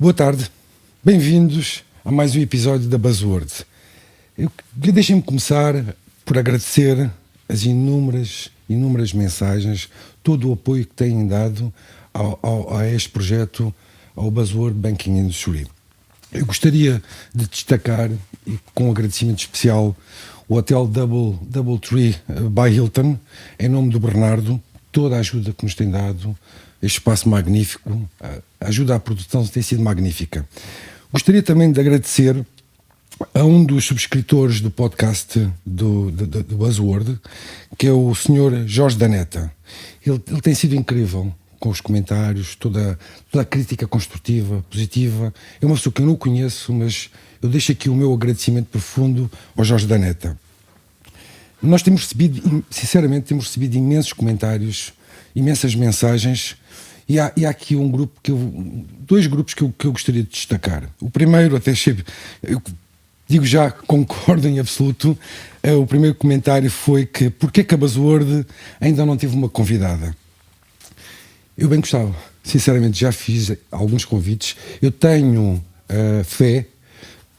Boa tarde, bem-vindos a mais um episódio da Buzzword. Deixem-me começar por agradecer as inúmeras mensagens, todo o apoio que têm dado a este projeto, ao Buzzword Banking Industry. Eu gostaria de destacar, e com um agradecimento especial, o Hotel Doubletree by Hilton, em nome do Bernardo, toda a ajuda que nos tem dado, este espaço magnífico, a ajuda à produção tem sido magnífica. Gostaria também de agradecer a um dos subscritores do podcast do Buzzword, que é o Sr. Jorge Daneta. Ele tem sido incrível com os comentários, toda a crítica construtiva, positiva. É uma pessoa que eu não conheço, mas eu deixo aqui o meu agradecimento profundo ao Jorge Daneta. Nós temos recebido, sinceramente, imensos comentários, imensas mensagens, e há aqui dois grupos que eu gostaria de destacar. O primeiro, até eu digo já, concordo em absoluto, o primeiro comentário foi que porque é que a Buzzword ainda não teve uma convidada? Eu bem gostava, sinceramente, já fiz alguns convites. Eu tenho fé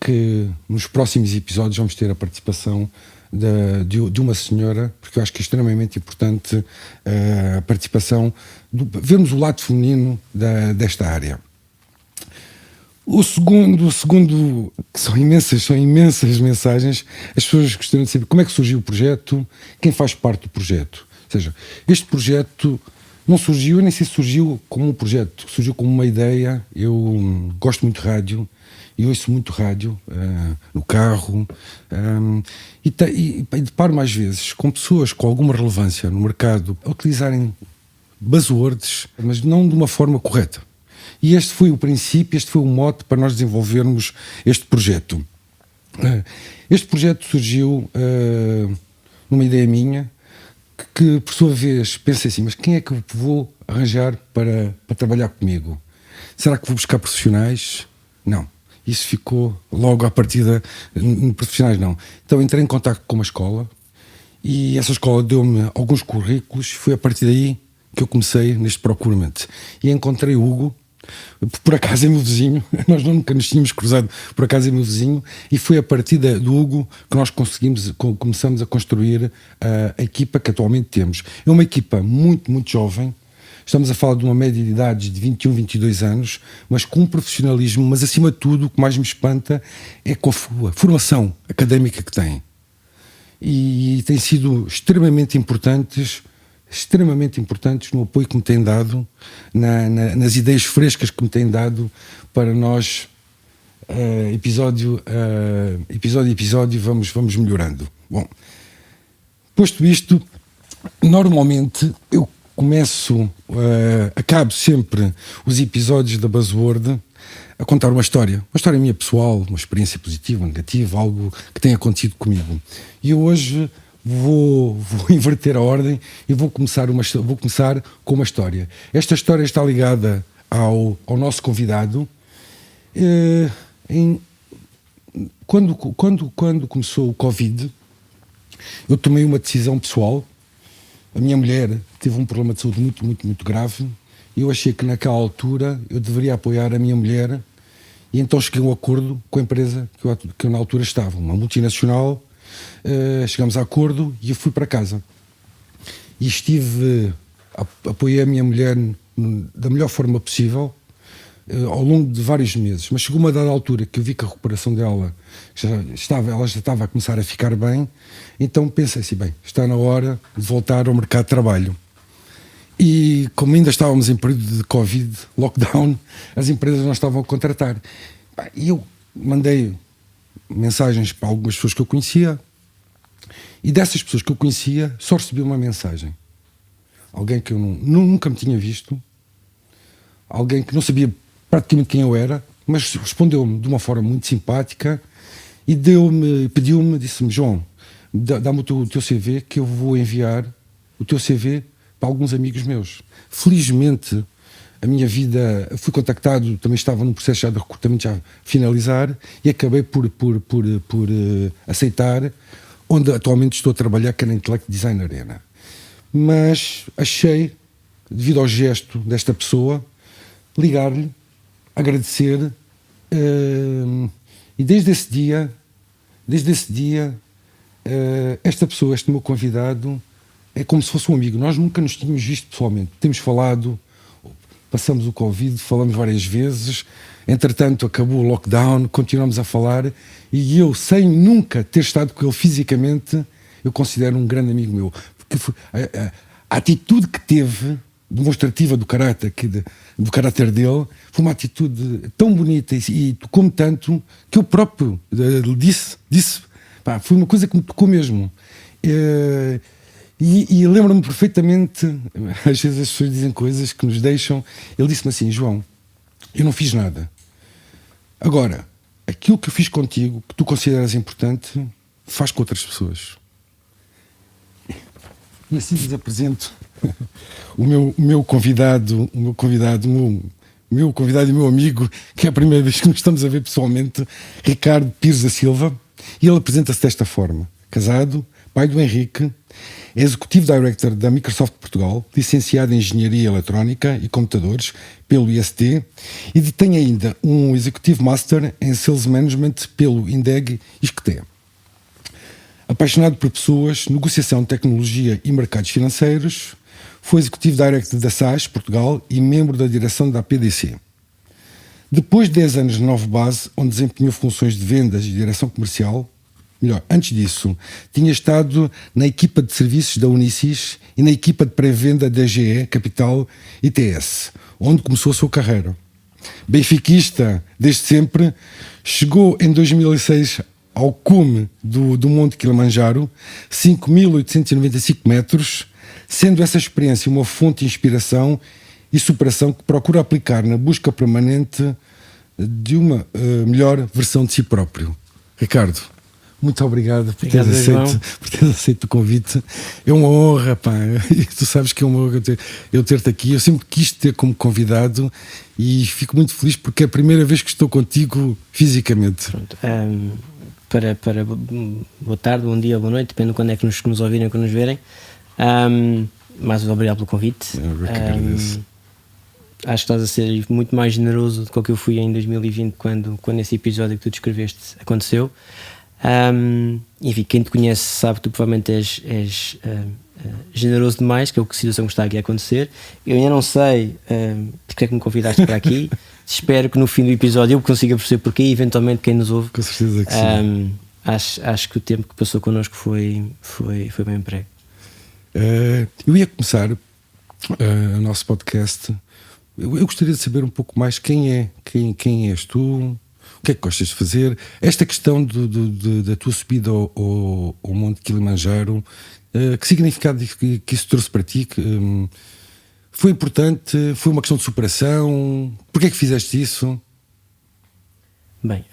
que nos próximos episódios vamos ter a participação de uma senhora, porque eu acho que é extremamente importante a participação, vermos o lado feminino desta área. O segundo, que são imensas mensagens, as pessoas gostariam de saber como é que surgiu o projeto, quem faz parte do projeto. Ou seja, este projeto não surgiu, eu nem sei se surgiu como um projeto, surgiu como uma ideia. Eu gosto muito de rádio e ouço muito rádio no carro e deparo mais vezes com pessoas com alguma relevância no mercado a utilizarem buzzwords, mas não de uma forma correta. E este foi o princípio, este foi o mote para nós desenvolvermos este projeto. Este projeto surgiu numa ideia minha, que por sua vez pensei assim, mas quem é que eu vou arranjar para trabalhar comigo? Será que vou buscar profissionais? Não. Isso ficou logo à partida, profissionais não. Então entrei em contacto com uma escola e essa escola deu-me alguns currículos, foi a partir daí que eu comecei neste procurement. E encontrei o Hugo, por acaso é meu vizinho, nós nunca nos tínhamos cruzado, por acaso é meu vizinho, e foi a partir do Hugo que nós começamos a construir a equipa que atualmente temos. É uma equipa muito jovem, estamos a falar de uma média de idades de 21, 22 anos, mas com um profissionalismo, mas acima de tudo o que mais me espanta é com a formação académica que tem. E tem sido extremamente importantes no apoio que me têm dado, nas ideias frescas que me têm dado para nós, episódio a episódio, vamos melhorando. Bom, posto isto, normalmente eu acabo sempre os episódios da Buzzword a contar uma história minha pessoal, uma experiência positiva, negativa, algo que tenha acontecido comigo. E hoje vou inverter a ordem e vou começar com uma história. Esta história está ligada ao nosso convidado. Quando começou o Covid, eu tomei uma decisão pessoal. A minha mulher teve um problema de saúde muito grave e eu achei que naquela altura eu deveria apoiar a minha mulher, e então cheguei a um acordo com a empresa que eu na altura estava, uma multinacional. Chegamos a acordo e eu fui para casa e apoiei a minha mulher da melhor forma possível ao longo de vários meses, mas chegou uma dada altura que eu vi que a recuperação dela ela já estava a começar a ficar bem, então pensei assim, bem, está na hora de voltar ao mercado de trabalho. E como ainda estávamos em período de Covid, lockdown, as empresas não estavam a contratar, e eu mandei mensagens para algumas pessoas que eu conhecia, e dessas pessoas que eu conhecia só recebi uma mensagem, alguém que eu nunca me tinha visto, alguém que não sabia praticamente quem eu era, mas respondeu-me de uma forma muito simpática e pediu-me, disse-me, João, dá-me o teu CV, que eu vou enviar o teu CV para alguns amigos meus. Felizmente a minha vida, fui contactado, também estava num processo já de recrutamento já a finalizar, e acabei por aceitar, onde atualmente estou a trabalhar, que é na Intellect Design Arena. Mas achei, devido ao gesto desta pessoa, ligar-lhe agradecer, e desde esse dia, esta pessoa, este meu convidado, é como se fosse um amigo. Nós nunca nos tínhamos visto pessoalmente. Temos falado, passamos o Covid, falamos várias vezes. Entretanto, acabou o lockdown, continuamos a falar. E eu, sem nunca ter estado com ele fisicamente, eu considero um grande amigo meu. Porque a atitude que teve, demonstrativa do caráter dele, foi uma atitude tão bonita e tocou-me tanto que eu próprio lhe disse, pá, foi uma coisa que me tocou mesmo. E lembro-me perfeitamente, às vezes as pessoas dizem coisas que nos deixam. Ele disse-me assim: João, eu não fiz nada. Agora, aquilo que eu fiz contigo, que tu consideras importante, faz com outras pessoas. E assim lhes apresento o meu convidado e meu amigo, que é a primeira vez que nos estamos a ver pessoalmente, Ricardo Pires da Silva. E ele apresenta-se desta forma: casado, pai do Henrique, é Executive Director da Microsoft Portugal, licenciado em Engenharia Eletrónica e Computadores pelo IST e detém ainda um Executive Master em Sales Management pelo INDEG ISCTE. Apaixonado por pessoas, negociação de tecnologia e mercados financeiros, foi Executive Director da SAS Portugal e membro da direção da PDC. Depois de 10 anos de Nova Base, onde desempenhou funções de vendas e direção comercial, antes disso, tinha estado na equipa de serviços da Unisys e na equipa de pré-venda da GE Capital ITS, onde começou a sua carreira. Benfiquista desde sempre, chegou em 2006 ao cume do Monte Kilimanjaro, 5.895 metros, sendo essa experiência uma fonte de inspiração e superação que procura aplicar na busca permanente de uma melhor versão de si próprio. Ricardo, muito obrigado por teres aceito o convite. É uma honra, pá. Tu sabes que é uma honra eu ter-te aqui. Eu sempre quis ter como convidado e fico muito feliz porque é a primeira vez que estou contigo fisicamente. Pronto. Para boa tarde, bom dia, boa noite, depende de quando é que nos ouvirem ou que nos verem. Mais obrigado pelo convite. Eu que agradeço. Acho que estás a ser muito mais generoso do que eu fui em 2020 quando esse episódio que tu descreveste aconteceu. Enfim, quem te conhece sabe que tu provavelmente és generoso demais, que é o que a situação que está aqui a acontecer. Eu ainda não sei porque é que me convidaste para aqui. Espero que no fim do episódio eu consiga perceber porquê e eventualmente quem nos ouve. Com certeza que sim. Acho que o tempo que passou connosco foi bem emprego. Eu ia começar o nosso podcast. Eu gostaria de saber um pouco mais quem és tu, o que é que gostas de fazer. Esta questão da tua subida ao Monte Kilimanjaro, que significado que isso trouxe para ti? Foi importante? Foi uma questão de superação? Porquê é que fizeste isso? Bem,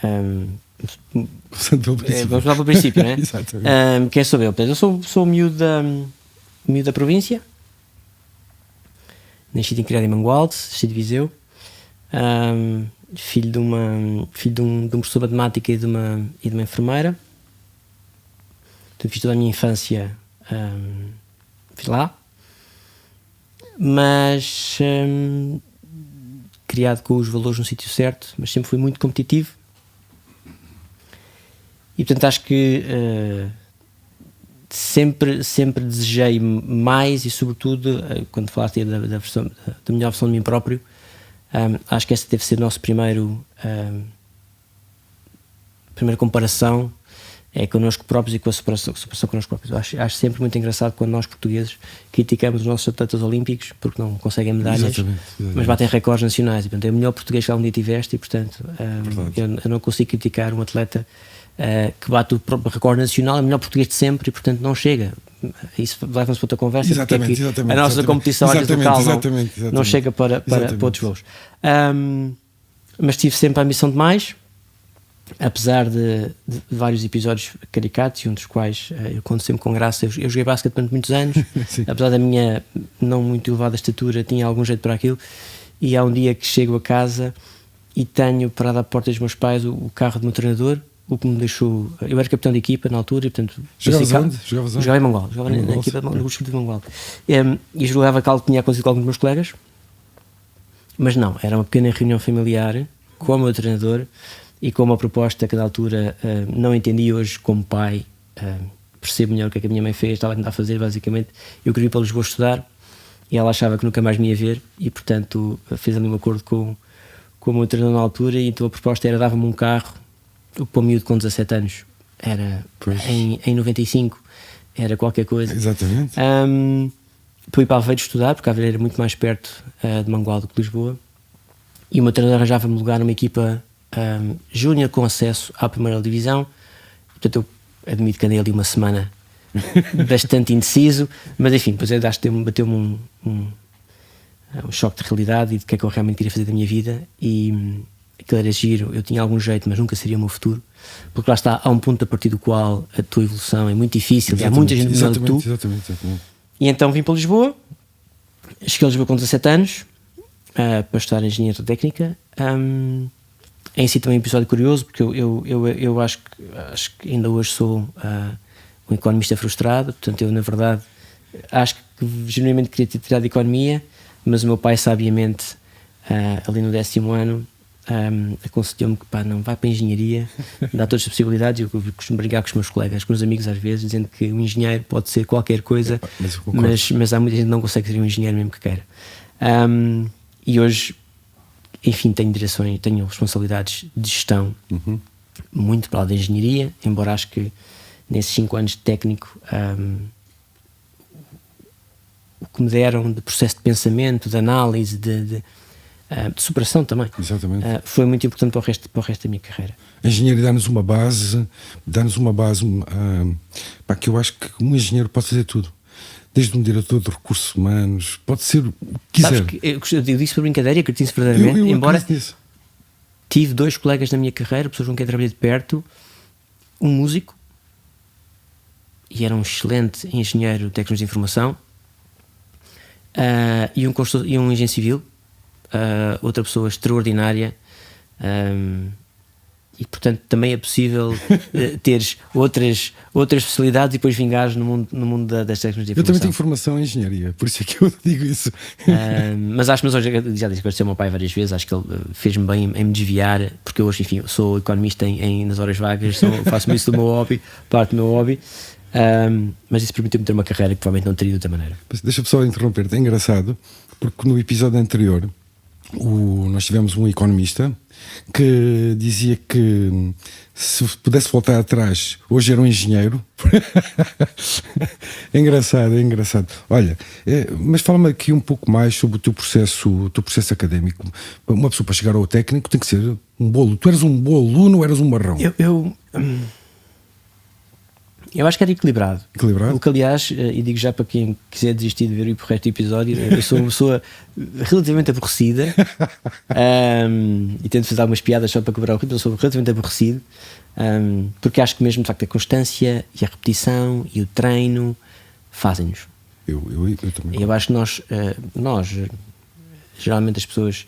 vamos lá para o princípio, não é? Exatamente. Quem sou eu? Eu sou miúdo da província. Nascido e criado em Mangualde, distrito de Viseu. Filho de um professor de matemática e de uma enfermeira. Então, fiz toda a minha infância fui lá, mas criado com os valores no sítio certo, mas sempre fui muito competitivo e portanto acho que sempre desejei mais e sobretudo quando falaste da melhor versão de mim próprio, acho que essa deve ser a nossa primeira comparação é connosco próprios e com a superação connosco próprios. Acho sempre muito engraçado quando nós portugueses criticamos os nossos atletas olímpicos porque não conseguem medalhas, exatamente. Mas batem recordes nacionais e, portanto, é o melhor português que algum dia tiveste e, portanto, eu não consigo criticar um atleta que bate o próprio recorde nacional, é o melhor português de sempre e, portanto, não chega. Isso leva-nos para outra conversa. Exatamente. A nossa competição às vezes local não chega para outros voos. Mas tive sempre a ambição de mais. Apesar de vários episódios caricatos e um dos quais eu conto sempre com graça, eu joguei basquete durante muitos anos. Apesar da minha não muito elevada estatura, tinha algum jeito para aquilo, e há um dia que chego a casa e tenho parado à porta dos meus pais o carro do meu treinador, o que me deixou. Eu era capitão de equipa na altura e, portanto, jogava onde? Jogava em Mangualde, jogava na equipa do Grupo de Mangualde, e jogava que tinha acontecido com alguns dos meus colegas. Mas não, era uma pequena reunião familiar com o meu treinador e com uma proposta que na altura não entendi. Hoje como pai, percebo melhor o que é que a minha mãe fez, estava a tentar fazer basicamente. Eu queria ir para Lisboa estudar e ela achava que nunca mais me ia ver e portanto fez ali um acordo com o meu treinador na altura, e então a proposta era dava-me um carro para o miúdo com 17 anos, era em 95, era qualquer coisa. Exatamente. Para ir para Aveiro estudar, porque Aveiro era muito mais perto de Mangualde do que Lisboa, e o meu treinador arranjava-me lugar numa equipa júnior com acesso à primeira divisão. Portanto eu admito que andei ali uma semana bastante indeciso, mas enfim, depois bateu-me um choque de realidade e de que é que eu realmente queria fazer da minha vida, e aquilo era giro, eu tinha algum jeito, mas nunca seria o meu futuro, porque lá está, há um ponto a partir do qual a tua evolução é muito difícil, e há muita gente melhor do que tu. Exatamente. E então vim para Lisboa, cheguei a Lisboa com 17 anos, para estudar engenharia técnica. Em si também um episódio curioso, porque eu acho que ainda hoje sou um economista frustrado. Portanto, eu na verdade acho que genuinamente queria ter tirado economia, mas o meu pai sabiamente ali no 10º ano aconselhou-me que não, vai para a engenharia, dá todas as possibilidades. Eu costumo brincar com os meus colegas, com os amigos às vezes, dizendo que um engenheiro pode ser qualquer coisa, mas há muita gente que não consegue ser um engenheiro mesmo que queira. E hoje, enfim, tenho responsabilidades de gestão, muito para lá da engenharia, embora acho que nesses 5 anos de técnico o que me deram de processo de pensamento, de análise, de superação também. Exatamente. Foi muito importante para o resto da minha carreira. A engenharia dá-nos uma base que eu acho que um engenheiro pode fazer tudo. Desde um diretor de recursos humanos, pode ser o que quiser. Sabes que eu disse por brincadeira e acredito verdadeiramente, embora tive 2 colegas na minha carreira, pessoas com quem trabalhei de perto, um músico, e era um excelente engenheiro de técnicos de informação, e um engenheiro civil, outra pessoa extraordinária, e portanto também é possível teres outras especialidades e depois vingares no mundo das técnicas de informação. Eu também tenho formação em engenharia, por isso é que eu digo isso. Mas hoje, já disse que gostei do meu pai várias vezes, acho que ele fez-me bem em me desviar, porque eu hoje, enfim, sou economista nas horas vagas, faço isso do meu hobby, parte do meu hobby. Mas isso permitiu-me ter uma carreira que provavelmente não teria de outra maneira. Deixa-me só interromper-te, é engraçado, porque no episódio anterior nós tivemos um economista que dizia que se pudesse voltar atrás hoje era um engenheiro. É engraçado. Olha, mas fala-me aqui um pouco mais sobre o teu processo académico. Uma pessoa para chegar ao técnico tem que ser um bolo. Tu eras um bom aluno ou eras um marrão? Eu acho que era equilibrado. O que, aliás, e digo já para quem quiser desistir de ver o resto do episódio, eu sou uma pessoa relativamente aborrecida, e tento fazer algumas piadas só para quebrar o ritmo. Eu sou relativamente aborrecido, porque acho que mesmo de facto a constância e a repetição e o treino fazem-nos. Eu também. Eu acho que nós geralmente as pessoas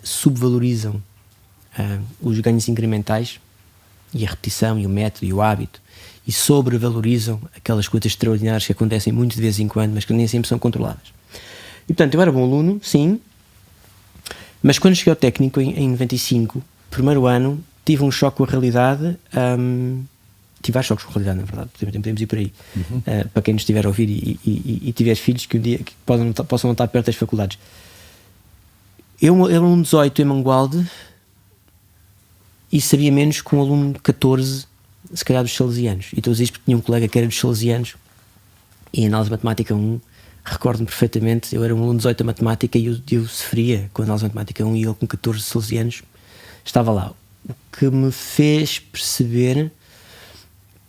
subvalorizam os ganhos incrementais e a repetição e o método e o hábito, e sobrevalorizam aquelas coisas extraordinárias que acontecem muito de vez em quando, mas que nem sempre são controladas. E portanto eu era bom aluno, sim, mas quando cheguei ao técnico em 95, primeiro ano, tive um choque com a realidade. Tive vários choques com a realidade, na verdade, podemos ir por aí. Para quem nos estiver a ouvir e tiver filhos que um dia que possam não estar perto das faculdades. Eu era um 18 em Mangualde e sabia menos que um aluno de 14, se calhar dos salesianos. E estou a dizer isto porque tinha um colega que era dos salesianos, e em análise matemática 1, recordo-me perfeitamente, eu era um aluno de 18 a matemática e eu sofria com a análise matemática 1, e ele com 14 salesianos estava lá. O que me fez perceber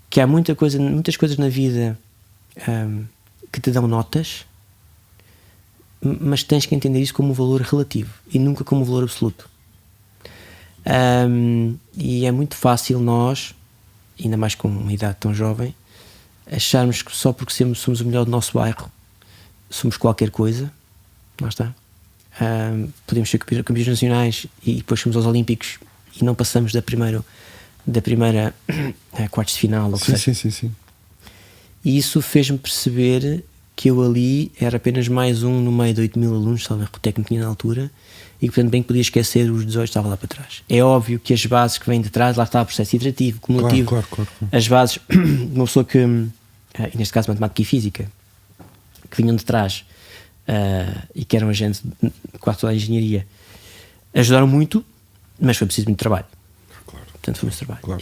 que há muitas coisas na vida que te dão notas, mas tens que entender isso como um valor relativo e nunca como um valor absoluto. E é muito fácil nós, ainda mais com uma idade tão jovem, acharmos que só porque somos o melhor do nosso bairro somos qualquer coisa. Lá está. Podemos ser campeões nacionais e depois somos aos Olímpicos e não passamos da primeira quartos de final, ou sim. E isso fez-me perceber que eu ali era apenas mais um no meio de 8.000 alunos, talvez o técnico tinha na altura, e portanto bem que podia esquecer os 18 estava lá para trás. É óbvio que as bases que vêm de trás, lá está o processo iterativo, cumulativo, claro. as bases de uma pessoa que, e neste caso matemática e física, que vinham de trás e que eram agentes de quase toda a engenharia, ajudaram muito, mas foi preciso muito trabalho. Claro. Portanto foi muito trabalho. Claro.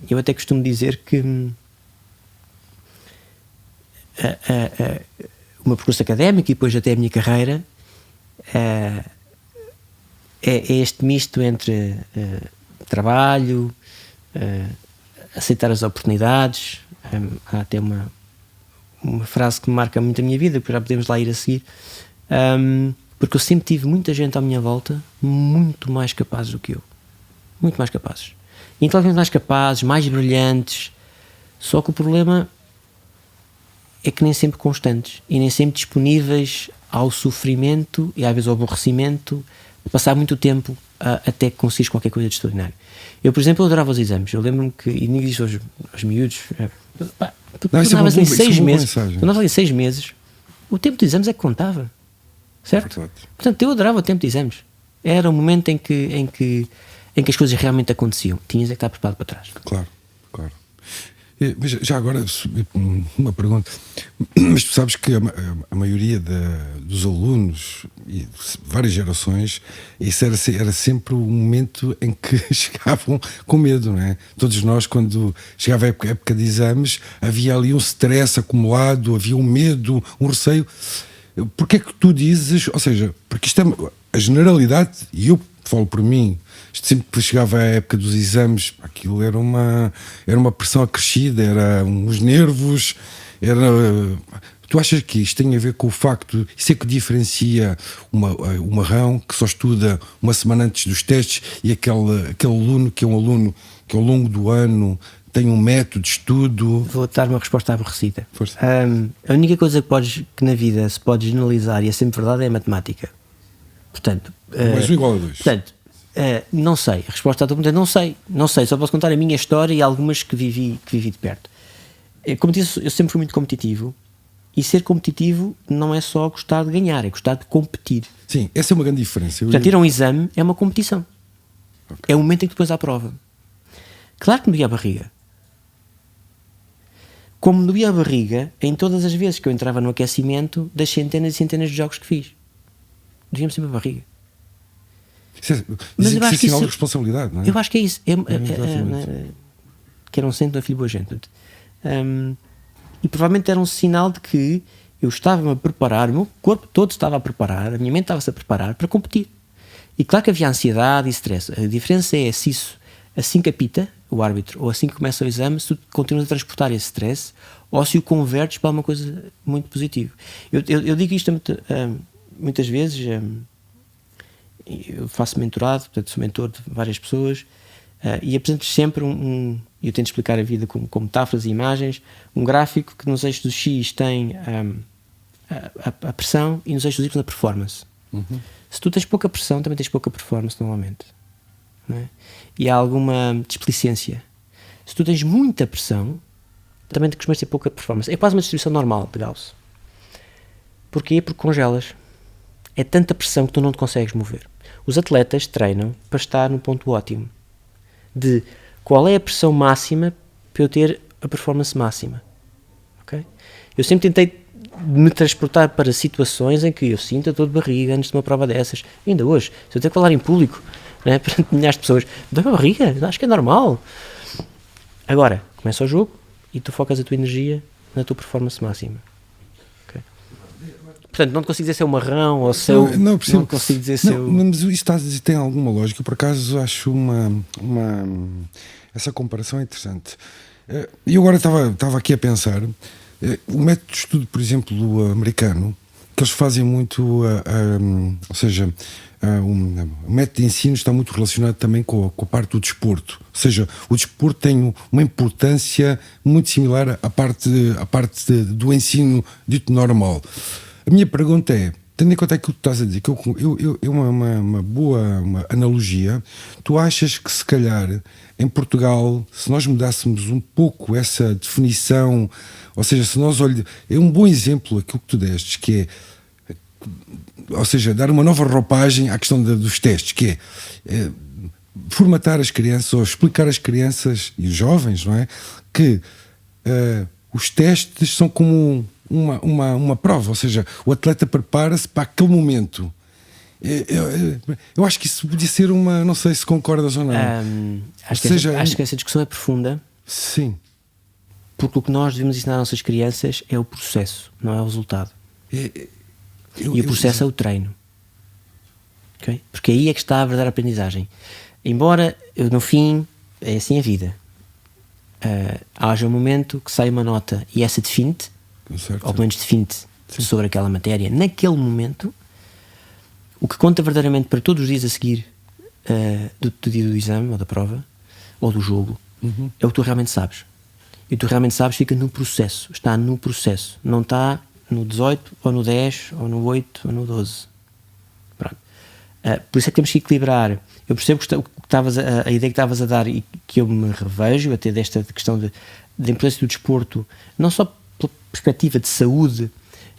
Eu até costumo dizer que o meu percurso académico e depois até a minha carreira é este misto entre trabalho, aceitar as oportunidades. Há até uma frase que me marca muito a minha vida, que já podemos lá ir a seguir, porque eu sempre tive muita gente à minha volta muito mais capazes do que eu, muito mais capazes, intelectualmente mais capazes, mais brilhantes, só que o problema é que nem sempre constantes e nem sempre disponíveis ao sofrimento e às vezes ao aborrecimento de passar muito tempo até que conseguires qualquer coisa de extraordinário. Eu, por exemplo, adorava os exames. Eu lembro-me que, e ninguém diz aos miúdos, tu andavas em 6 meses, tu andavas em 6 meses, o tempo de exames é que contava, certo? Portanto, eu adorava o tempo de exames. Era o momento em que as coisas realmente aconteciam. Tinhas é que estar preparado para trás. Claro. Mas já agora, uma pergunta. Mas tu sabes que a maioria dos alunos e de várias gerações, isso era sempre o momento em que chegavam com medo, não é? Todos nós, quando chegava a época de exames, havia ali um stress acumulado, havia um medo, um receio. Porquê é que tu dizes, ou seja, porque isto é a generalidade, e eu falo por mim, sempre que chegava à época dos exames, aquilo era uma pressão acrescida, era uns nervos, tu achas que isto tem a ver com o facto, isso é que diferencia o marrão que só estuda uma semana antes dos testes e aquele aluno que é um aluno que ao longo do ano tem um método de estudo? Vou dar uma resposta aborrecida. A única coisa que na vida se pode generalizar e é sempre verdade é a matemática. Portanto, mais um igual a 2. Portanto, não sei. A resposta à tua pergunta é não sei. Só posso contar a minha história e algumas que vivi de perto. Como disse, eu sempre fui muito competitivo, e ser competitivo não é só gostar de ganhar, é gostar de competir. Sim, essa é uma grande diferença. Portanto, ir a um exame é uma competição. Okay. É o momento em que depois há a prova. Claro que me doía a barriga. Como me doía a barriga em todas as vezes que eu entrava no aquecimento das centenas e centenas de jogos que fiz. Doía-me sempre a barriga. Mas eu acho que é sinal de responsabilidade, não é? Eu acho que é isso. Que era um centro da filho boa gente. E provavelmente era um sinal de que eu estava-me a preparar, o meu corpo todo estava a preparar, a minha mente estava-se a preparar para competir. E claro que havia ansiedade e stress. A diferença é se isso assim que apita o árbitro ou assim que começa o exame, se tu continuas a transportar esse stress ou se o convertes para uma coisa muito positiva. Eu digo isto muitas vezes. Eu faço mentorado, portanto sou mentor de várias pessoas, e apresento sempre eu tento explicar a vida com metáforas e imagens, um gráfico que nos eixos do X tem a pressão e nos eixos do Y a performance. Uhum. Se tu tens pouca pressão, também tens pouca performance normalmente, não é? E há alguma displicência. Se tu tens muita pressão, também costumas ter pouca performance. É quase uma distribuição normal de Gauss. Porquê? Porque congelas. É tanta pressão que tu não te consegues mover. Os atletas treinam para estar no ponto ótimo de qual é a pressão máxima para eu ter a performance máxima. Okay? Eu sempre tentei me transportar para situações em que eu sinto a dor de barriga antes de uma prova dessas. E ainda hoje, se eu tenho que falar em público, né, perante milhares de pessoas, dói a barriga, acho que é normal. Agora, começa o jogo e tu focas a tua energia na tua performance máxima. Portanto, não te consigo dizer se é um marrão ou se é o... Não consigo dizer se é o... Mas isto está a dizer, tem alguma lógica. Por acaso acho essa comparação é interessante. E agora estava aqui a pensar, o método de estudo, por exemplo, americano, que eles fazem muito, ou seja, o método de ensino está muito relacionado também com a parte do desporto. Ou seja, o desporto tem uma importância muito similar à parte do ensino dito normal. A minha pergunta é, tendo em conta aquilo que tu estás a dizer, que uma boa analogia, tu achas que se calhar em Portugal, se nós mudássemos um pouco essa definição, ou seja, se nós olharmos, é um bom exemplo aquilo que tu deste, que é ou seja, dar uma nova roupagem à questão dos testes, que é formatar as crianças ou explicar às crianças e os jovens, não é, que os testes são como uma prova, ou seja, o atleta prepara-se para aquele momento. Eu acho que isso podia ser não sei se concordas ou não. Acho que essa discussão é profunda. Sim. Porque o que nós devemos ensinar às nossas crianças é o processo, não é o resultado. E o processo é o treino. Okay? Porque aí é que está a verdadeira aprendizagem. Embora, no fim, é assim a vida. Haja um momento que sai uma nota e essa define-te, ou pelo menos define-te sobre aquela matéria. Naquele momento, o que conta verdadeiramente para todos os dias a seguir do dia do exame, ou da prova, ou do jogo, é o que tu realmente sabes. E tu realmente sabes, fica no processo. Está no processo. Não está no 18, ou no 10, ou no 8, ou no 12. Pronto. Por isso é que temos que equilibrar. Eu percebo a ideia que estavas a dar e que eu me revejo até desta questão da importância do desporto, não só pela perspectiva de saúde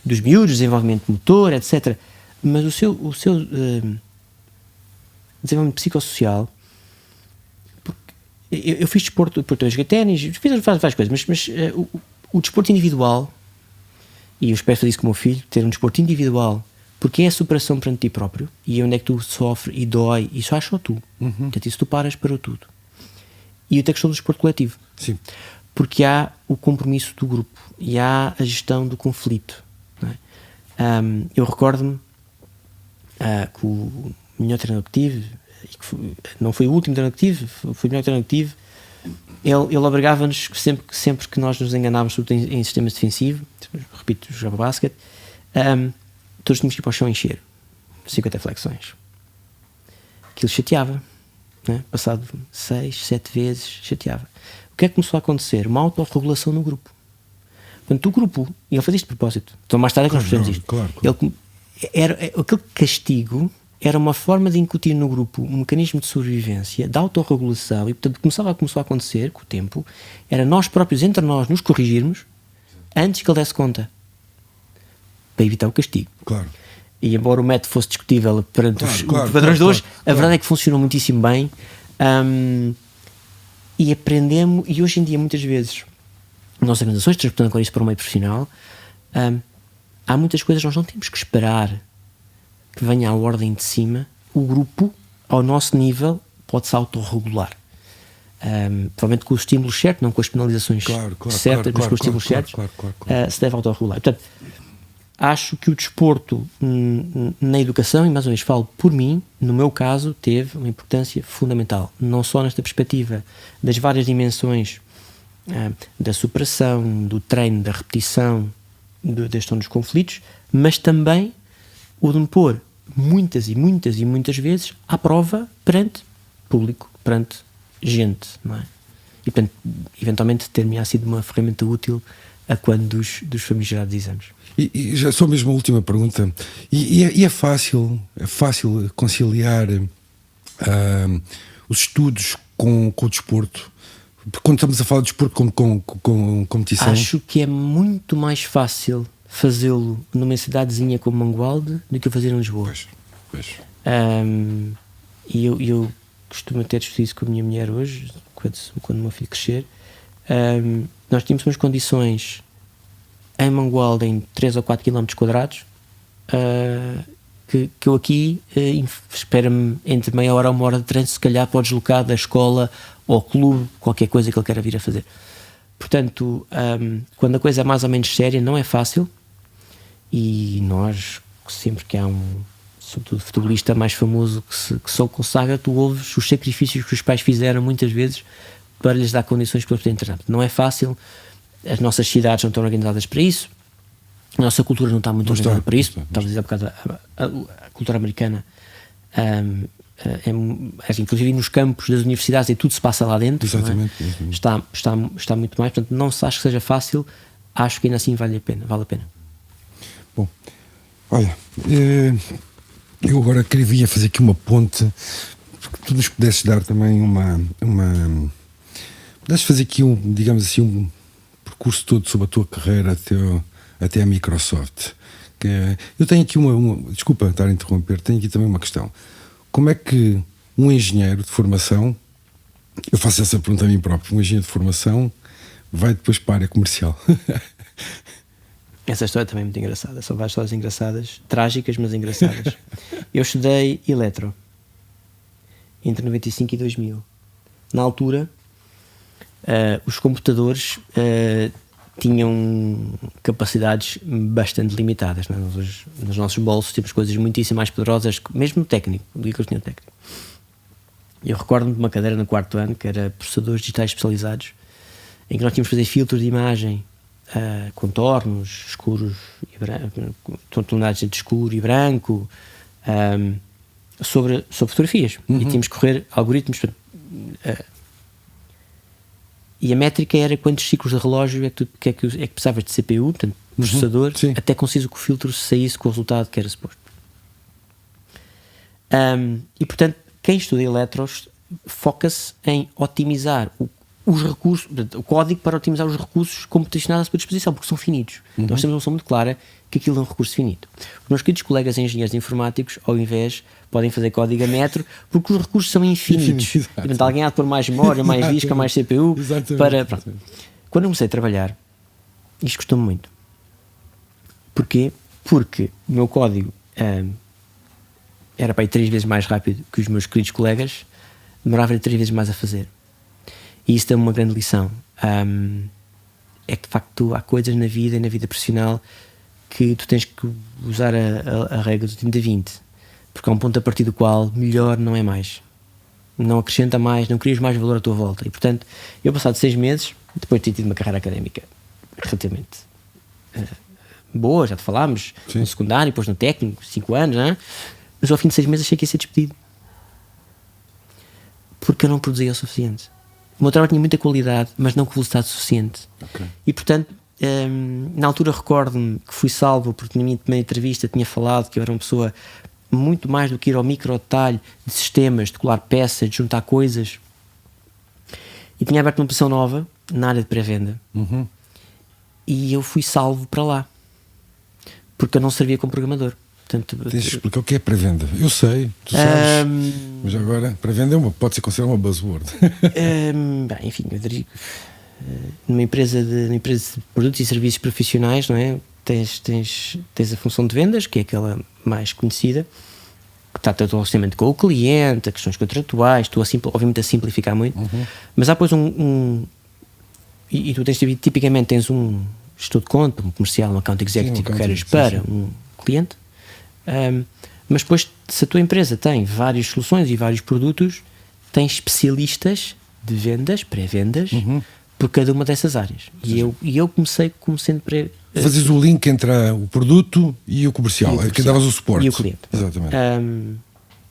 dos miúdos, desenvolvimento motor, etc., mas o seu desenvolvimento psicossocial. Eu fiz desporto, eu joguei ténis, fiz várias coisas, mas o desporto individual, e eu espero fazer isso com o meu filho, ter um desporto individual, porque é a superação perante ti próprio, e é onde é que tu sofres e dói, e só achas tu. Portanto, se tu paras, parou tudo. E até a questão do desporto coletivo. Sim. Porque há o compromisso do grupo, e há a gestão do conflito. Não é? Eu recordo-me que o melhor treinador que tive, não foi o último treino que tive, foi o melhor treino que tive. Ele obrigava-nos sempre que nós nos enganávamos, sobretudo em sistemas defensivos, repito, jogava basquete, todos tínhamos que ir para o chão encher 50 flexões. Aquilo chateava, né? Passado 6, 7 vezes chateava. O que é que começou a acontecer? Uma autorregulação no grupo. Portanto, o grupo, e ele fazia isto de propósito, então mais tarde é que nós percebemos isto. Claro. Aquele castigo era uma forma de incutir no grupo um mecanismo de sobrevivência, de autorregulação, e portanto começou a acontecer com o tempo, era nós próprios, entre nós, nos corrigirmos antes que ele desse conta, para evitar o castigo. Claro. E embora o método fosse discutível perante os padrões de hoje, a verdade é que funcionou muitíssimo bem, e aprendemos, e hoje em dia muitas vezes nas organizações, transportando agora isso para o meio profissional, há muitas coisas que nós não temos que esperar que venha à ordem de cima. O grupo, ao nosso nível, pode-se autorregular. Provavelmente com os estímulos certos, não com as penalizações certas, mas com os estímulos certos, se deve autorregular. Portanto, acho que o desporto na educação, e mais uma vez falo por mim, no meu caso, teve uma importância fundamental. Não só nesta perspectiva das várias dimensões da superação, do treino, da repetição, da gestão dos conflitos, mas também o de me pôr muitas vezes à prova perante público, perante gente, não é? E portanto, eventualmente ter-me sido uma ferramenta útil a quando dos famigerados exames. E já só mesmo a última pergunta, e é fácil conciliar os estudos com o desporto? Quando estamos a falar de desporto com competição? Acho que é muito mais fácil fazê-lo numa cidadezinha como Mangualde do que fazer em Lisboa. Pois. E eu costumo ter discutido isso com a minha mulher hoje, quando o meu filho crescer. Nós tínhamos umas condições em Mangualde em 3 ou 4 km quadrados, que eu aqui espera-me entre meia hora a 1 hora de trânsito, se calhar pode deslocar da escola ao clube, qualquer coisa que ele queira vir a fazer. Portanto, quando a coisa é mais ou menos séria, não é fácil, e nós, sempre que há sobretudo futebolista mais famoso que só consagra, tu ouves os sacrifícios que os pais fizeram muitas vezes para lhes dar condições para eles poderem treinar. Não é fácil, as nossas cidades não estão organizadas para isso, a nossa cultura não está muito organizada para isso. Estava a dizer há bocado, a cultura americana, inclusive nos campos das universidades, e tudo se passa lá dentro. Exatamente. Não é? Está muito mais, portanto não se acha que seja fácil, acho que ainda assim vale a pena. Bom, olha, eu agora queria fazer aqui uma ponte, porque tu nos pudesses dar também pudesses fazer aqui digamos assim, um percurso todo sobre a tua carreira até a Microsoft. Eu tenho aqui desculpa estar a interromper, tenho aqui também uma questão. Como é que um engenheiro de formação, eu faço essa pergunta a mim próprio, um engenheiro de formação vai depois para a área comercial? Essa história também é muito engraçada. São várias histórias engraçadas, trágicas, mas engraçadas. Eu estudei eletro entre 95 e 2000. Na altura, os computadores tinham capacidades bastante limitadas. Não é? Nos nossos bolsos temos coisas muitíssimo mais poderosas, mesmo no técnico, do que eu tinha no técnico. Eu recordo-me de uma cadeira no quarto ano que era processadores digitais especializados, em que nós tínhamos que fazer filtros de imagem contornos escuros e branco, tonalidades entre escuro e branco, sobre fotografias. E tínhamos que correr algoritmos e a métrica era quantos ciclos de relógio é que precisavas de CPU, portanto, processador, até conseguires que o filtro saísse com o resultado que era suposto. E portanto, quem estuda eletros foca-se em otimizar os recursos, o código para otimizar os recursos computacionais à sua disposição, porque são finitos. Nós temos uma noção muito clara que aquilo é um recurso finito. Os meus queridos colegas engenheiros informáticos, ao invés, podem fazer código a metro, porque os recursos são infinitos. Portanto, alguém há de pôr mais memória, mais disco, mais CPU. Quando eu comecei a trabalhar, isto custou-me muito. Porquê? Porque o meu código era para ir 3 vezes mais rápido que os meus queridos colegas, demorava 3 vezes mais a fazer. E isso é uma grande lição. É que de facto há coisas na vida e na vida profissional que tu tens que usar a regra do 30-20, porque há um ponto a partir do qual melhor não é mais, não acrescenta mais, não crias mais valor à tua volta. E portanto, eu passado 6 meses, depois de ter tido uma carreira académica relativamente boa, já te falámos, no secundário, depois no técnico, 5 anos, não é? Mas ao fim de 6 meses achei que ia ser despedido, porque eu não produzia o suficiente. O meu trabalho tinha muita qualidade, mas não com velocidade suficiente. E portanto, na altura recordo-me que fui salvo porque na minha primeira entrevista tinha falado que eu era uma pessoa muito mais do que ir ao micro detalhe de sistemas, de colar peças, de juntar coisas, e tinha aberto uma posição nova na área de pré-venda. E eu fui salvo para lá porque eu não servia como programador. Portanto, tens de explicar o que é pré-venda. Eu sei, tu sabes, mas agora pré-venda pode ser considerada uma buzzword. Bem, enfim, eu diria, numa empresa de produtos e serviços profissionais, não é? Tens a função de vendas, que é aquela mais conhecida, que trata do relacionamento com o cliente, as questões contratuais, estou obviamente a simplificar muito, mas há depois e tu tens, tipicamente tens um gestor de conta, um comercial, um account executive que queres para um cliente. Mas depois, se a tua empresa tem várias soluções e vários produtos, tens especialistas de vendas, pré-vendas, por cada uma dessas áreas. E eu comecei como sendo fazes o link entre o produto e o comercial, que davas o suporte. E o cliente. Exatamente.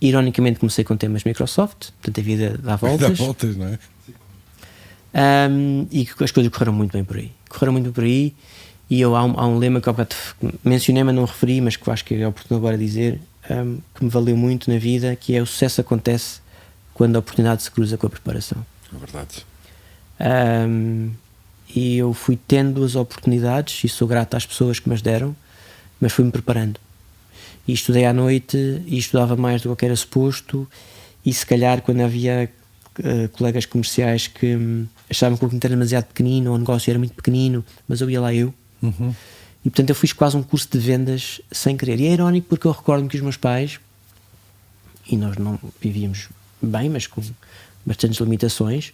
Ironicamente comecei com temas Microsoft, portanto a vida dá voltas. Dá voltas, não é? E as coisas correram muito bem por aí. E há um lema que eu mencionei, mas não referi, mas que eu acho que é oportuno agora dizer, que me valeu muito na vida, que é: o sucesso acontece quando a oportunidade se cruza com a preparação. É verdade. E eu fui tendo as oportunidades e sou grato às pessoas que me as deram, mas fui-me preparando. E estudei à noite e estudava mais do que era suposto, e se calhar quando havia colegas comerciais que achavam que o cliente era demasiado pequenino ou o negócio era muito pequenino, mas eu ia lá e portanto eu fiz quase um curso de vendas sem querer. E é irónico porque eu recordo-me que os meus pais, e nós não vivíamos bem, mas com bastantes limitações,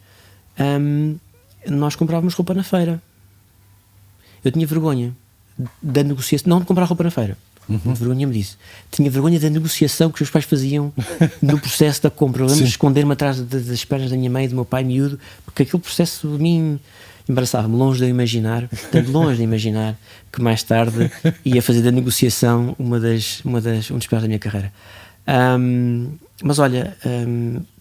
nós comprávamos roupa na feira. Eu tinha vergonha da negociação, não de comprar roupa na feira. Vergonha-me disso. Tinha vergonha da negociação que os meus pais faziam no processo da compra. Eu lembro de esconder-me atrás das pernas da minha mãe e do meu pai miúdo, porque aquele processo de mim embaraçava-me, longe de eu imaginar que mais tarde ia fazer da negociação um dos pilares da minha carreira. Mas olha,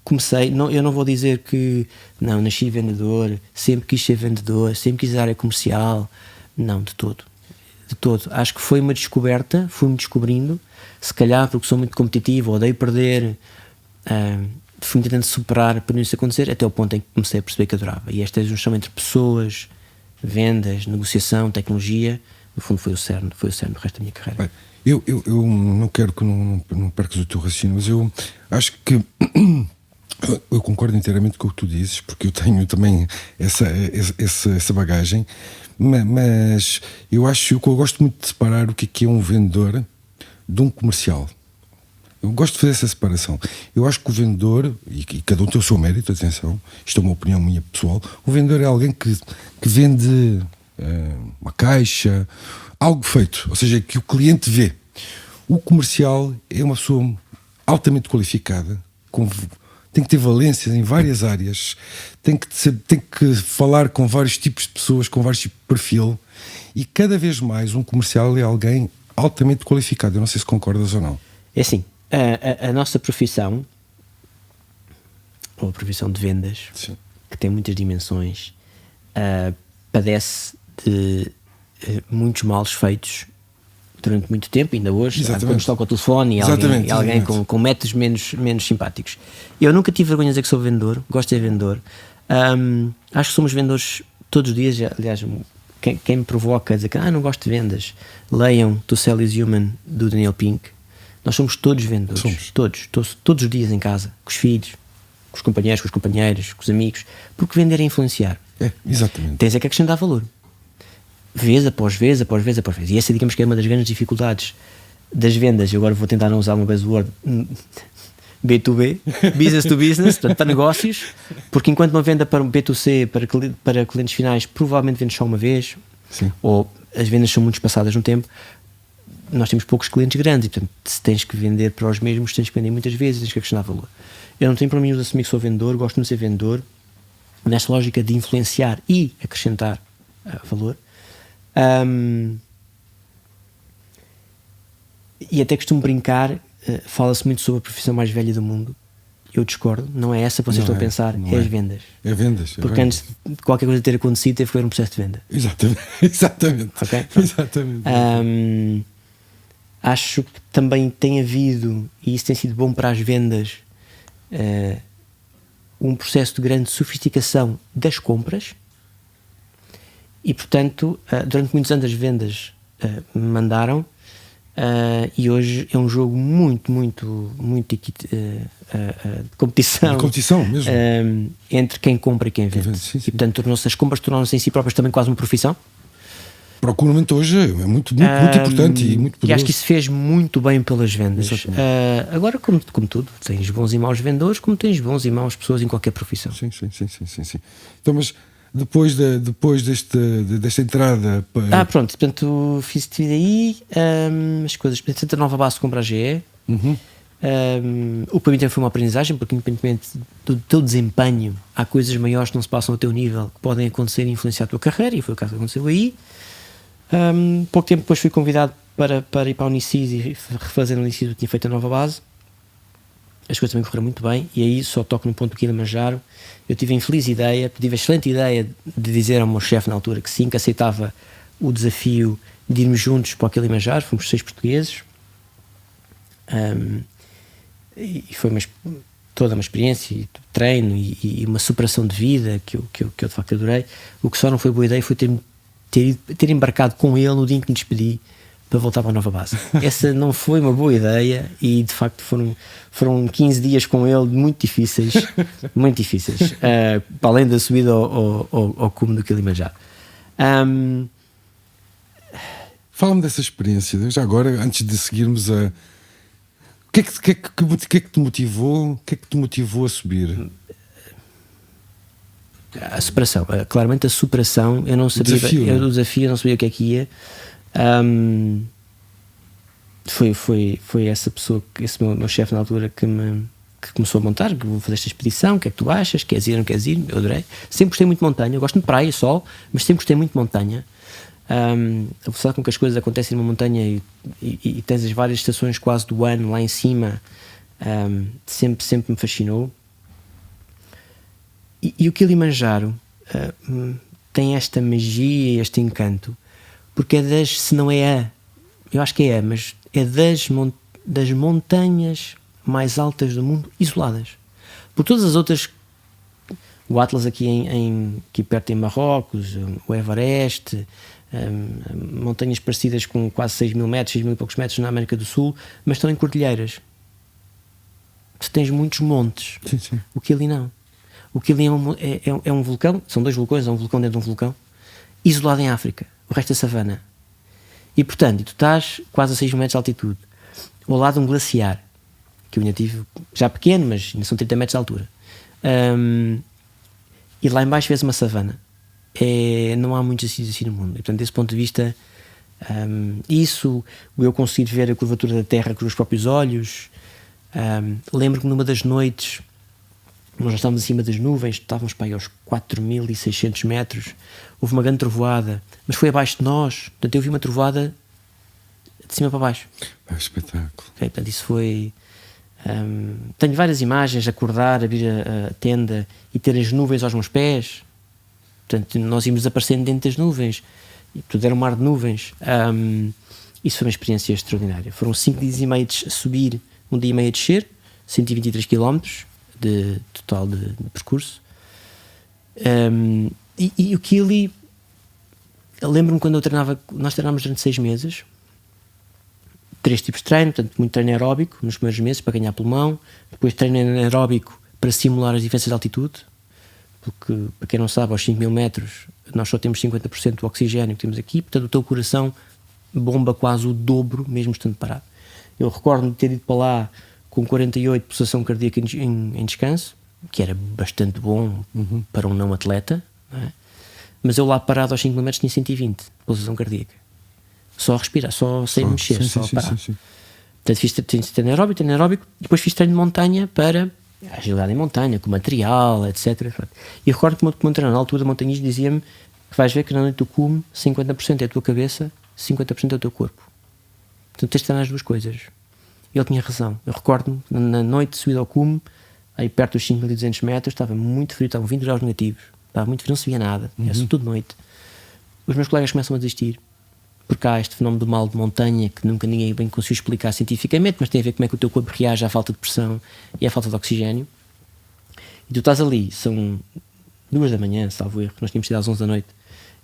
comecei, eu não vou dizer que não, nasci vendedor, sempre quis ser vendedor, sempre quis a área comercial, não, de todo. Acho que foi uma descoberta, fui-me descobrindo, se calhar porque sou muito competitivo, odeio perder, fui-me tentando superar para isso acontecer, até o ponto em que comecei a perceber que adorava. E esta junção entre pessoas, vendas, negociação, tecnologia, no fundo foi o cerne do resto da minha carreira. Bem, eu não quero que não percas o teu raciocínio, mas eu acho que eu concordo inteiramente com o que tu dizes, porque eu tenho também essa bagagem, mas eu gosto muito de separar o que é um vendedor de um comercial. Eu gosto de fazer essa separação. Eu acho que o vendedor, e cada um tem o seu mérito, atenção, isto é uma opinião minha pessoal, o vendedor é alguém que vende uma caixa, algo feito, ou seja, que o cliente vê. O comercial é uma pessoa altamente qualificada, tem que ter valências em várias áreas, tem que falar com vários tipos de pessoas, com vários tipos de perfil, e cada vez mais um comercial é alguém altamente qualificado. Eu não sei se concordas ou não. É assim, a nossa profissão, ou a profissão de vendas, sim, que tem muitas dimensões, padece de muitos males feitos durante muito tempo, ainda hoje, quando toca o telefone e alguém com métodos menos simpáticos. Eu nunca tive vergonha de dizer que sou vendedor, gosto de ser vendedor. Acho que somos vendedores todos os dias. Aliás, quem me provoca a dizer que não gosto de vendas, leiam To Sell Is Human, do Daniel Pink. Nós somos todos vendedores, todos os dias em casa, com os filhos, com os companheiros, com as companheiras, com os amigos, porque vender é influenciar. Exatamente. Tens que acrescentar valor. Vez após vez. E essa, digamos que é uma das grandes dificuldades das vendas. Eu agora vou tentar não usar uma buzzword B2B, business to business, portanto, para negócios, porque enquanto uma venda para B2C, para clientes finais, provavelmente vendes só uma vez, sim, ou as vendas são muito espaçadas no tempo. Nós temos poucos clientes grandes e, portanto, se tens que vender para os mesmos, tens que vender muitas vezes, tens que acrescentar valor. Eu não tenho problema nenhum de assumir que sou vendedor, gosto de ser vendedor, nesta lógica de influenciar e acrescentar valor. E até costumo brincar, fala-se muito sobre a profissão mais velha do mundo. Eu discordo, não é essa que vocês estão a pensar, as vendas. É vendas. Porque antes de qualquer coisa ter acontecido, teve que haver um processo de venda. Exatamente. Okay? Exatamente. Acho que também tem havido, e isso tem sido bom para as vendas, um processo de grande sofisticação das compras. E, portanto, durante muitos anos as vendas me mandaram, e hoje é um jogo muito de competição. De competição mesmo. Entre quem compra e quem vende. Sim. E, portanto, as compras tornaram-se em si próprias também quase uma profissão. Procuramente hoje é muito importante e muito poderoso. E acho que isso fez muito bem pelas vendas. Agora, como tudo, tens bons e maus vendedores, como tens bons e maus pessoas em qualquer profissão. Sim. Então, mas depois desta entrada... Pronto, portanto, fiz aí as coisas, portanto, a nova base de compra a GE. O que para mim também foi uma aprendizagem, porque independentemente do teu desempenho, há coisas maiores que não se passam ao teu nível, que podem acontecer e influenciar a tua carreira, e foi o caso que aconteceu aí. Pouco tempo depois fui convidado para ir para a Unicis e refazer a Unicis. Eu tinha feito a nova base, as coisas também correram muito bem, e aí só toco no ponto do Kilimanjaro. Eu tive a infeliz ideia, tive a excelente ideia de dizer ao meu chefe na altura que sim, que aceitava o desafio de irmos juntos para o Kilimanjaro. Fomos 6 portugueses, e foi toda uma experiência, e treino e uma superação de vida que eu de facto adorei. O que só não foi boa ideia foi ter embarcado com ele no dia em que me despedi para voltar para a nova base. Essa não foi uma boa ideia, e de facto foram 15 dias com ele muito difíceis, para além da subida ao cume do Kilimanjaro. Fala-me dessa experiência, já agora, antes de seguirmos a... O que é que te motivou? O que é que te motivou a subir? A superação, claramente a superação. Eu não sabia o desafio, eu não sabia o que é que ia. Foi essa pessoa, esse meu chefe na altura, que começou a montar, que vou fazer esta expedição, o que é que tu achas, queres ir ou não queres ir? Eu adorei, sempre gostei muito de montanha, eu gosto de praia, sol, mas sempre gostei muito de montanha. A velocidade com que as coisas acontecem numa montanha, e tens as várias estações quase do ano lá em cima, sempre me fascinou. E o Kilimanjaro tem esta magia, este encanto, porque é se não é eu acho que mas é das montanhas mais altas do mundo isoladas. Por todas as outras o Atlas aqui aqui perto em Marrocos, o Everest, montanhas parecidas com quase 6.000 metros, 6.000 e poucos metros na América do Sul, mas estão em cordilheiras. Tu tens muitos montes. Sim. O que ali não. O que ali é um vulcão, são 2 vulcões, é um vulcão dentro de um vulcão, isolado em África, o resto é savana. E portanto, tu estás quase a 6 metros de altitude, ao lado de um glaciar, que eu ainda tive, já pequeno, mas ainda são 30 metros de altura. E lá em baixo vês uma savana. Não há muitos sítios assim no mundo. E portanto, desse ponto de vista, eu conseguir ver a curvatura da Terra com os próprios olhos. Lembro-me numa das noites, nós já estávamos acima das nuvens, estávamos para aí aos 4.600 metros, houve uma grande trovoada, mas foi abaixo de nós, portanto eu vi uma trovoada de cima para baixo. Espetáculo. Okay, portanto isso foi... tenho várias imagens, acordar, abrir a tenda e ter as nuvens aos meus pés, portanto nós íamos desaparecendo dentro das nuvens, e tudo era um mar de nuvens. Isso foi uma experiência extraordinária. Foram 5 dias e meio a subir, 1 dia e meio a descer, 123 km de total de percurso. E o Kili, eu lembro-me quando nós treinámos durante 6 meses, 3 tipos de treino, portanto muito treino aeróbico nos primeiros meses para ganhar pulmão, depois treino anaeróbico para simular as diferenças de altitude, porque para quem não sabe, aos 5.000 metros nós só temos 50% do oxigênio que temos aqui, portanto o teu coração bomba quase o dobro mesmo estando parado. Eu recordo-me de ter ido para lá com 48 pulsação cardíaca em descanso, que era bastante bom para um não atleta, não é? Mas eu lá parado aos 5.000 metros tinha 120 pulsação cardíaca, só a respirar, só sem mexer, só parar. Portanto fiz treino aeróbico, depois fiz treino de montanha para agilidade em montanha, com material, etc. E recordo que o meu treinador na altura, montanhista, dizia-me que vais ver que na noite do cume 50% é a tua cabeça, 50% é o teu corpo. Portanto tens de treinar as 2 coisas. Ele tinha razão. Eu recordo-me, na noite de subida ao cume, aí perto dos 5.200 metros, estava muito frio, estavam 20 graus negativos, estava muito frio, não se via nada, era tudo noite. Os meus colegas começam a desistir, porque há este fenómeno do mal de montanha que nunca ninguém bem conseguiu explicar cientificamente, mas tem a ver com como é que o teu corpo reage à falta de pressão e à falta de oxigênio. E tu estás ali, são 2 da manhã, salvo erro, nós tínhamos sido às 11 da noite,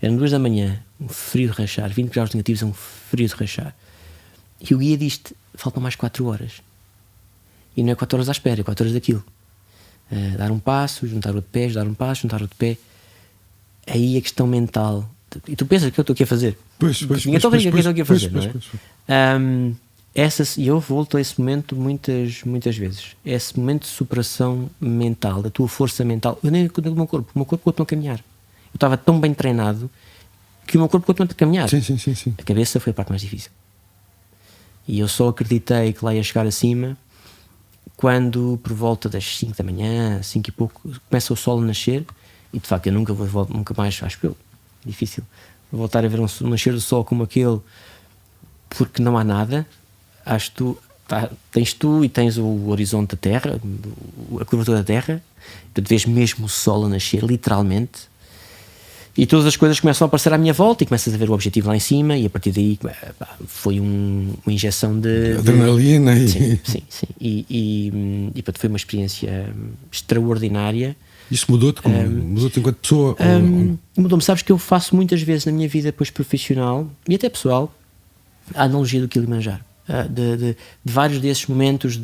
eram 2 da manhã, um frio de rachar, 20 graus negativos é um frio de rachar. E o guia diz-te, faltam mais 4 horas. E não é 4 horas à espera, é 4 horas daquilo. Dar um passo, juntar outro pé, dar um passo, juntar outro pé. Aí a questão mental. E tu pensas que eu estou aqui a fazer? Ninguém está a ver o que eu estou aqui a fazer, não é? E eu volto a esse momento muitas vezes. Esse momento de superação mental, da tua força mental. Eu nem o meu corpo continuou a caminhar. Eu estava tão bem treinado que o meu corpo continuou a caminhar. Sim. A cabeça foi a parte mais difícil. E eu só acreditei que lá ia chegar acima quando, por volta das 5 da manhã, 5 e pouco, começa o sol a nascer. E de facto eu nunca mais, acho que difícil voltar a ver um nascer do sol como aquele, porque não há nada. Tens tu e tens o horizonte da Terra, a curvatura da Terra, portanto vês mesmo o sol a nascer, literalmente. E todas as coisas começam a aparecer à minha volta e começas a ver o objetivo lá em cima, e a partir daí foi uma injeção de adrenalina. Sim. E portanto, foi uma experiência extraordinária. Isso mudou-te enquanto pessoa? Mudou-me. Sabes que eu faço muitas vezes na minha vida depois profissional e até pessoal a analogia do Kilimanjaro, de vários desses momentos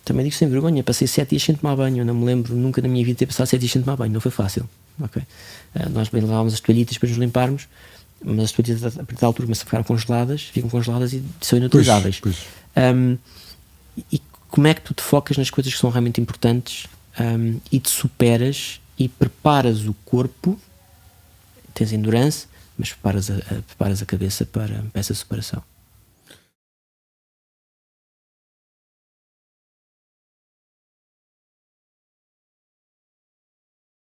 também digo sem vergonha, passei 7 dias sem tomar banho. Eu não me lembro nunca na minha vida ter passado 7 dias sem tomar banho, não foi fácil. Okay. Nós bem levávamos as toalhitas para nos limparmos, mas as toalhitas a partir da altura começam a ficar congeladas, ficam congeladas e são inutilizáveis. E como é que tu te focas nas coisas que são realmente importantes e te superas e preparas o corpo, tens endurance, mas preparas a cabeça para essa superação.